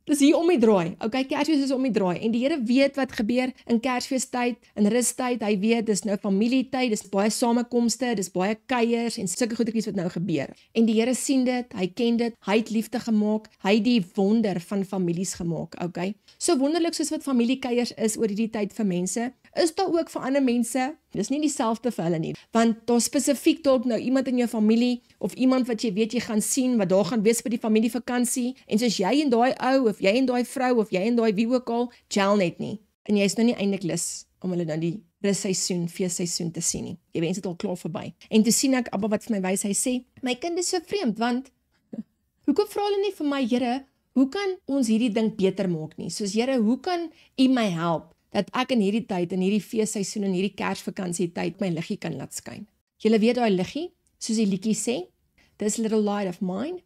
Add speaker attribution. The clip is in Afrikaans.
Speaker 1: Dis hier om die draai. Okay, Kersfees is om die draai. En die Here weet wat gebeur in Kersfeestyd, in rustyd. Hy weet dis nou familietyd, dis baie samekomste, dis baie kuiers en sulke goedetjies wat nou gebeur. En die Here sien dit, hy ken dit, hy het liefde gemaak, hy het die wonder van families gemaak, okay? So wonderlik soos wat familiekuiers is oor hierdie tyd vir mense, is daar ook vir ander mense. Dis nie dieselfde vir hulle nie, want daar spesifiek dalk nou iemand in jou familie of iemand wat jy weet jy gaan sien wat daar gaan wees by die familievakansie en soos jy en daai ou of jy en daai vrou of jy en daai wie ook al gel net nie. En jy is nou nie eintlik lus om hulle nou die russeisoen, feesseisoen te sien nie. Jy wens dit al klaar verby. En toe sien ek Abba wat vir my wys, hy sê, my kind is so vreemd want hoekom vra hulle nie vir my, Here, hoe kan ons hierdie ding beter maak nie? Soos Here, hoe kan U my help dat ek in hierdie tyd, in hierdie feesseisoen, in hierdie Kersvakansie tyd my liggie kan laat skyn. Julle weet daai liggie, soos die liedjie sê, this little light of mine